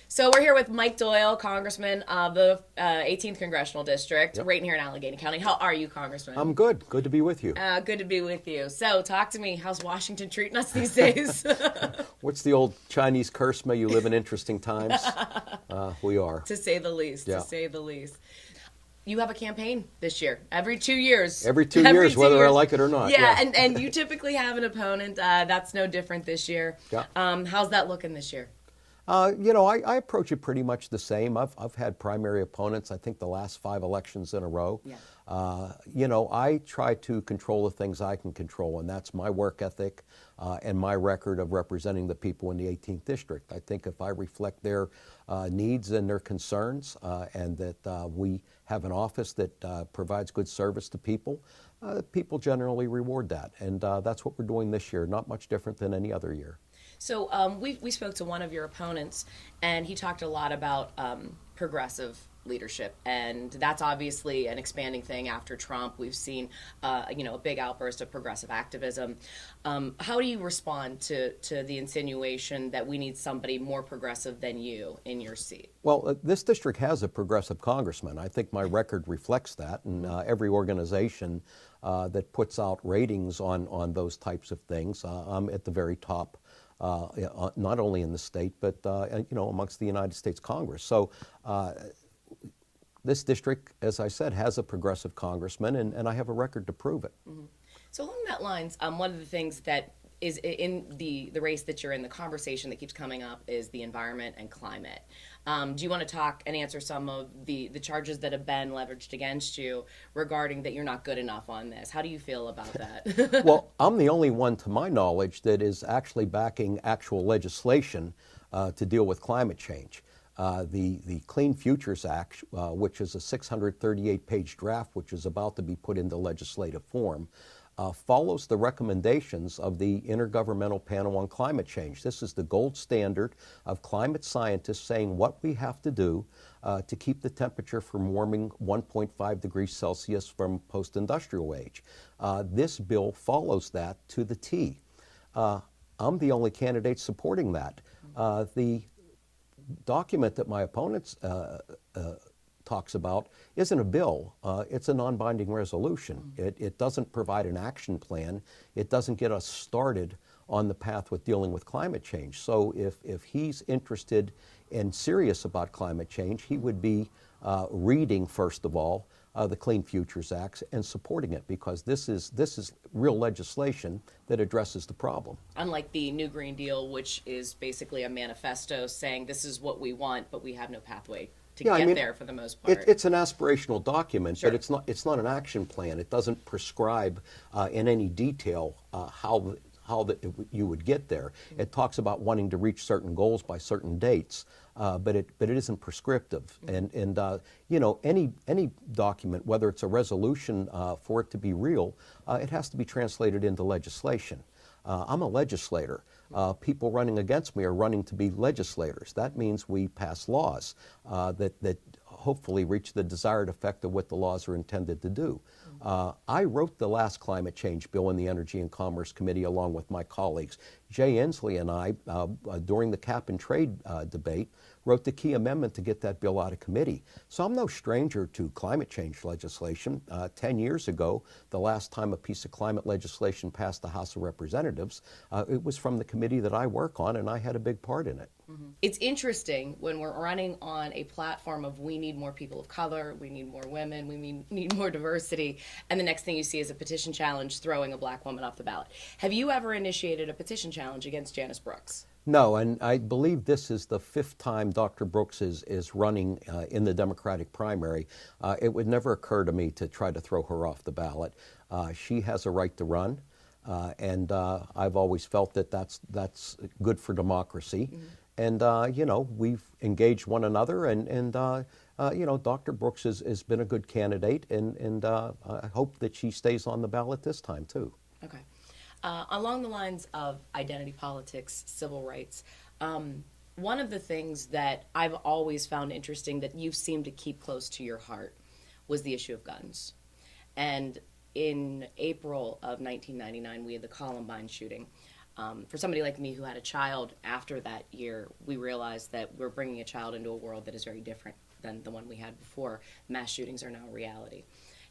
So we're here with Mike Doyle, Congressman of the 18th Congressional District, Yep. right here in Allegheny County. How are you, Congressman? I'm good. Good to be with you. Good to be with you. So talk to me. How's Washington treating us these days? What's the old Chinese curse? May you live in interesting times. We are. To say the least. To Yeah. say the least. You have a campaign this year, every 2 years. Every 2 years, whether I like it or not. Yeah, and you typically have an opponent. That's no different this year. Yeah. How's that looking this year? I approach it pretty much the same. I've had primary opponents, I think, the last 5 elections in a row. Yeah. I try to control the things I can control, and that's my work ethic and my record of representing the people in the 18th District. I think if I reflect their needs and their concerns and that we have an office that provides good service to people, people generally reward that. And that's what we're doing this year, not much different than any other year. So we spoke to one of your opponents, and he talked a lot about progressive leadership, and that's obviously an expanding thing after Trump. We've seen, a big outburst of progressive activism. How do you respond to the insinuation that we need somebody more progressive than you in your seat? Well, this district has a progressive congressman. I think my record reflects that, and every organization that puts out ratings on those types of things, I'm at the very top. Not only in the state, but amongst the United States Congress. So this district, as I said, has a progressive congressman, and I have a record to prove it. Mm-hmm. So along that lines, one of the things that is in the race that you're in, the conversation that keeps coming up is the environment and climate. Do you want to talk and answer some of the charges that have been leveraged against you regarding that you're not good enough on this? How do you feel about that? Well, I'm the only one, to my knowledge, that is actually backing actual legislation to deal with climate change. The Clean Futures Act, which is a 638-page draft, which is about to be put into legislative form, follows the recommendations of the Intergovernmental Panel on Climate Change. This is the gold standard of climate scientists saying what we have to do to keep the temperature from warming 1.5 degrees Celsius from post-industrial age. This bill follows that to the T. I'm the only candidate supporting that. The document that my opponents talks about isn't a bill. It's a non-binding resolution. It doesn't provide an action plan. It doesn't get us started on the path with dealing with climate change. So if he's interested and serious about climate change, he would be reading, first of all, the Clean Futures Act and supporting it, because this is real legislation that addresses the problem. Unlike the New Green Deal, which is basically a manifesto saying this is what we want, but we have no pathway to get there for the most part. It's an aspirational document, Sure. but it's not an action plan. It doesn't prescribe in any detail how you would get there. It talks about wanting to reach certain goals by certain dates, but it isn't prescriptive. And any document, whether it's a resolution for it to be real, it has to be translated into legislation. I'm a legislator. People running against me are running to be legislators. That means we pass laws that hopefully reach the desired effect of what the laws are intended to do. I wrote the last climate change bill in the Energy and Commerce Committee along with my colleagues. Jay Inslee and I, during the cap and trade debate, wrote the key amendment to get that bill out of committee. So I'm no stranger to climate change legislation. 10 years ago, the last time a piece of climate legislation passed the House of Representatives, it was from the committee that I work on, and I had a big part in it. Mm-hmm. It's interesting when we're running on a platform of we need more people of color, we need more women, we need more diversity, and the next thing you see is a petition challenge throwing a black woman off the ballot. Have you ever initiated a petition challenge against Janice Brooks? No, and I believe this is the 5th time Dr. Brooks is running in the Democratic primary. It would never occur to me to try to throw her off the ballot. She has a right to run, and I've always felt that that's good for democracy. Mm-hmm. And, we've engaged one another, and Dr. Brooks has been a good candidate, and I hope that she stays on the ballot this time, too. Okay. Along the lines of identity politics, civil rights, one of the things that I've always found interesting that you seem to keep close to your heart was the issue of guns. And in April of 1999, we had the Columbine shooting. For somebody like me who had a child after that year, we realized that we're bringing a child into a world that is very different than the one we had before. Mass shootings are now a reality.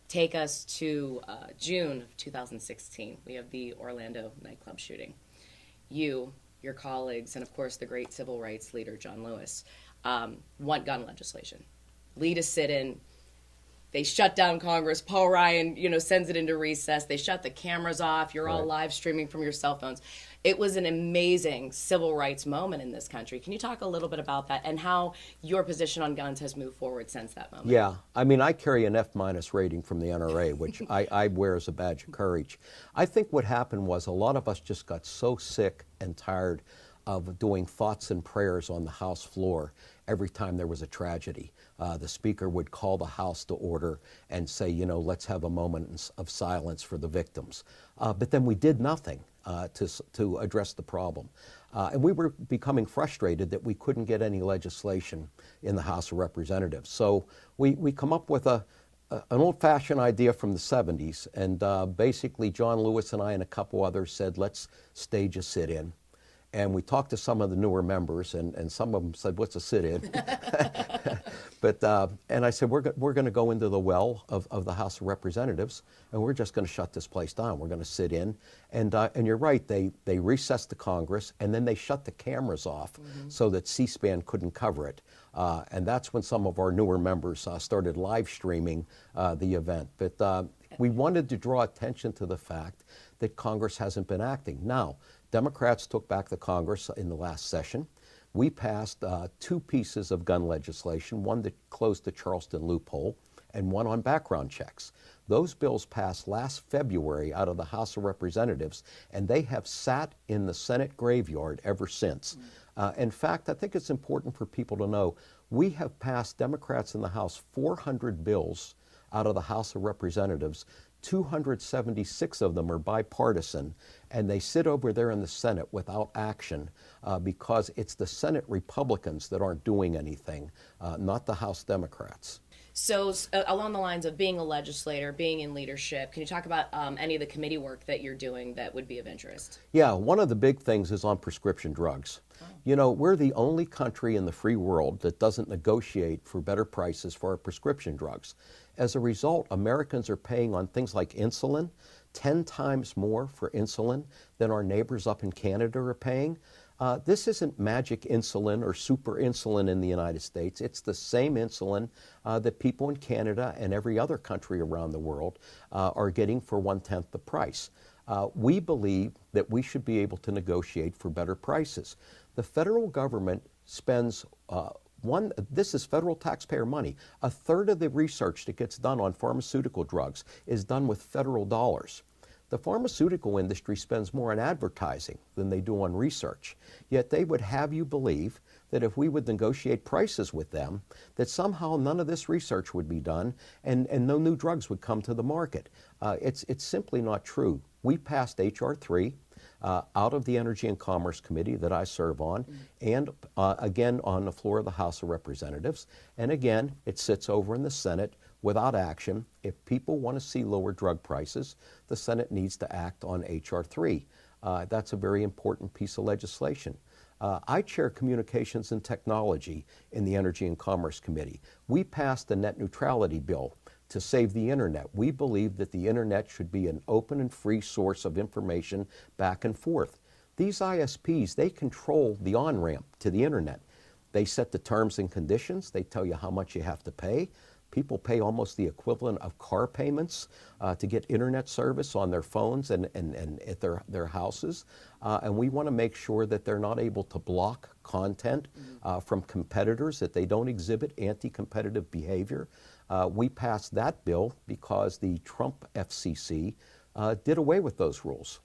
Take us to June of 2016. We have the Orlando nightclub shooting. You, your colleagues, and of course the great civil rights leader John Lewis want gun legislation. Lead a sit-in. They shut down Congress. Paul Ryan, sends it into recess. They shut the cameras off. You're all live streaming from your cell phones. It was an amazing civil rights moment in this country. Can you talk a little bit about that and how your position on guns has moved forward since that moment? Yeah, I mean, I carry an F- rating from the NRA, which I wear as a badge of courage. I think what happened was a lot of us just got so sick and tired of doing thoughts and prayers on the House floor every time there was a tragedy. The Speaker would call the House to order and say, let's have a moment of silence for the victims. But then we did nothing to address the problem. And we were becoming frustrated that we couldn't get any legislation in the House of Representatives. So we come up with an old-fashioned idea from the 70s, and basically John Lewis and I and a couple others said, let's stage a sit-in. And we talked to some of the newer members, and some of them said, what's a sit-in? And I said, we're going to go into the well of the House of Representatives, and we're just going to shut this place down. We're going to sit in. And you're right, they recessed the Congress, and then they shut the cameras off so that C-SPAN couldn't cover it. And that's when some of our newer members started live streaming the event. But we wanted to draw attention to the fact that Congress hasn't been acting. Now, Democrats took back the Congress in the last session. We passed 2 pieces of gun legislation, one that closed the Charleston loophole and one on background checks. Those bills passed last February out of the House of Representatives, and they have sat in the Senate graveyard ever since. In fact, I think it's important for people to know we have passed, Democrats in the House, 400 bills out of the House of Representatives. 276 of them are bipartisan, and they sit over there in the Senate without action because it's the Senate Republicans that aren't doing anything, not the House Democrats. So along the lines of being a legislator, being in leadership, can you talk about any of the committee work that you're doing that would be of interest? Yeah, one of the big things is on prescription drugs. We're the only country in the free world that doesn't negotiate for better prices for our prescription drugs. As a result, Americans are paying on things like insulin 10 times more for insulin than our neighbors up in Canada are paying. This isn't magic insulin or super insulin in the United States. It's the same insulin that people in Canada and every other country around the world are getting for 1/10 the price. We believe that we should be able to negotiate for better prices. The federal government spends this is federal taxpayer money. 1/3 of the research that gets done on pharmaceutical drugs is done with federal dollars. The pharmaceutical industry spends more on advertising than they do on research. Yet they would have you believe that if we would negotiate prices with them, that somehow none of this research would be done and no new drugs would come to the market. It's simply not true. We passed H.R. 3 out of the Energy and Commerce Committee that I serve on, and again on the floor of the House of Representatives. And again, it sits over in the Senate without action. If people want to see lower drug prices, the Senate needs to act on H.R. 3. That's a very important piece of legislation. I chair Communications and Technology in the Energy and Commerce Committee. We passed the net neutrality bill to save the internet. We believe that the internet should be an open and free source of information back and forth. These ISPs, they control the on-ramp to the internet. They set the terms and conditions. They tell you how much you have to pay. People pay almost the equivalent of car payments to get internet service on their phones and at their houses. And we want to make sure that they're not able to block content from competitors, that they don't exhibit anti-competitive behavior. We passed that bill because the Trump FCC did away with those rules.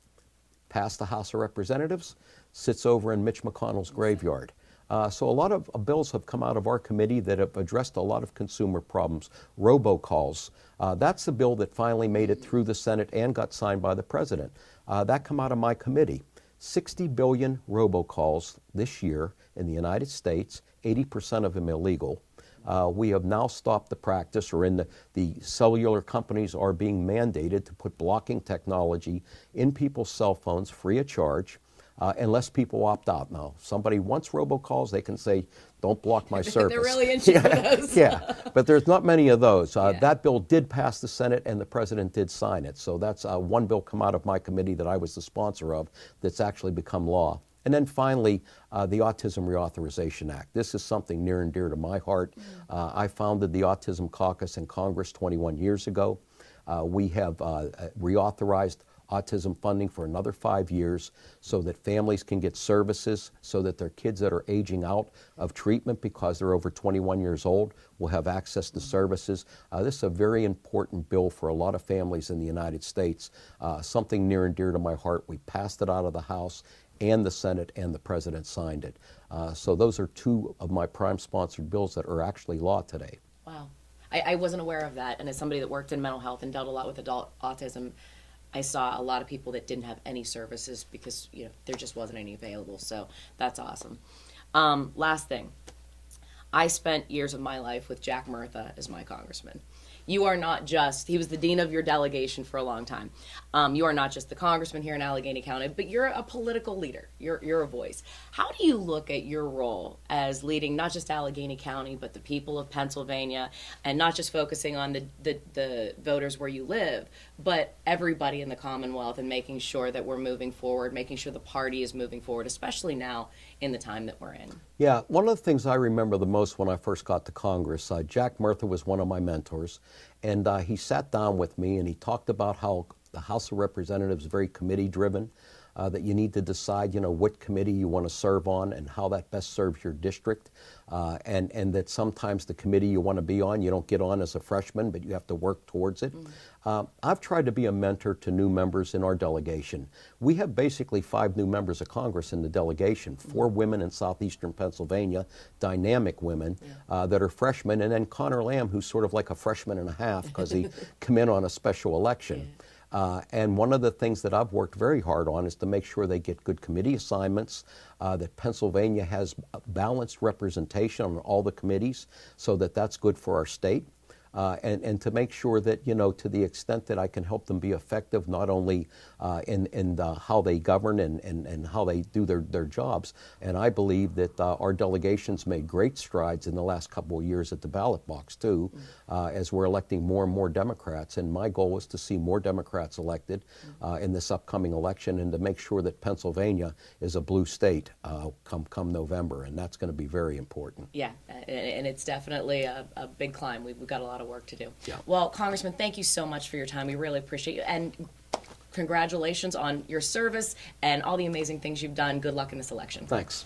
Passed the House of Representatives, sits over in Mitch McConnell's graveyard. So a lot of bills have come out of our committee that have addressed a lot of consumer problems. Robocalls, that's the bill that finally made it through the Senate and got signed by the President. That come out of my committee. 60 billion robocalls this year in the United States, 80% of them illegal. We have now stopped the practice, or the cellular companies are being mandated to put blocking technology in people's cell phones free of charge. unless people opt out. Now, somebody wants robocalls, they can say, don't block my service. They're really interested in those. Yeah, but there's not many of those. That bill did pass the Senate, and the president did sign it. So that's one bill come out of my committee that I was the sponsor of that's actually become law. And then finally, the Autism Reauthorization Act. This is something near and dear to my heart. I founded the Autism Caucus in Congress 21 years ago. We have reauthorized autism funding for another 5 years so that families can get services, so that their kids that are aging out of treatment because they're over 21 years old will have access to services. This is a very important bill for a lot of families in the United States, something near and dear to my heart. We passed it out of the House and the Senate, and the President signed it. So those are two of my prime sponsored bills that are actually law today. Wow. I wasn't aware of that, and as somebody that worked in mental health and dealt a lot with adult autism, I saw a lot of people that didn't have any services because there just wasn't any available. So that's awesome. Last thing, I spent years of my life with Jack Murtha as my congressman. You are not just, he was the dean of your delegation for a long time. You are not just the congressman here in Allegheny County, but you're a political leader. You're a voice. How do you look at your role as leading not just Allegheny County, but the people of Pennsylvania, and not just focusing on the voters where you live, but everybody in the Commonwealth, and making sure that we're moving forward, making sure the party is moving forward, especially now in the time that we're in? Yeah, one of the things I remember the most when I first got to Congress, Jack Murtha was one of my mentors, and he sat down with me and he talked about how the House of Representatives is very committee-driven, that you need to decide, what committee you want to serve on and how that best serves your district, and that sometimes the committee you want to be on, you don't get on as a freshman, but you have to work towards it. I've tried to be a mentor to new members in our delegation. We have basically 5 new members of Congress in the delegation, 4 women in southeastern Pennsylvania, dynamic women that are freshmen, and then Connor Lamb, who's sort of like a freshman and a half because he come in on a special election. And one of the things that I've worked very hard on is to make sure they get good committee assignments, that Pennsylvania has balanced representation on all the committees, so that that's good for our state. And to make sure that, to the extent that I can help them be effective, not only in how they govern and how they do their jobs. And I believe that our delegations made great strides in the last couple of years at the ballot box, too, as we're electing more and more Democrats. And my goal is to see more Democrats elected in this upcoming election, and to make sure that Pennsylvania is a blue state come November. And that's going to be very important. Yeah, and it's definitely a big climb. We've got a lot of work to do. Yeah. Well, Congressman, thank you so much for your time. We really appreciate you, and congratulations on your service and all the amazing things you've done. Good luck in this election. Thanks.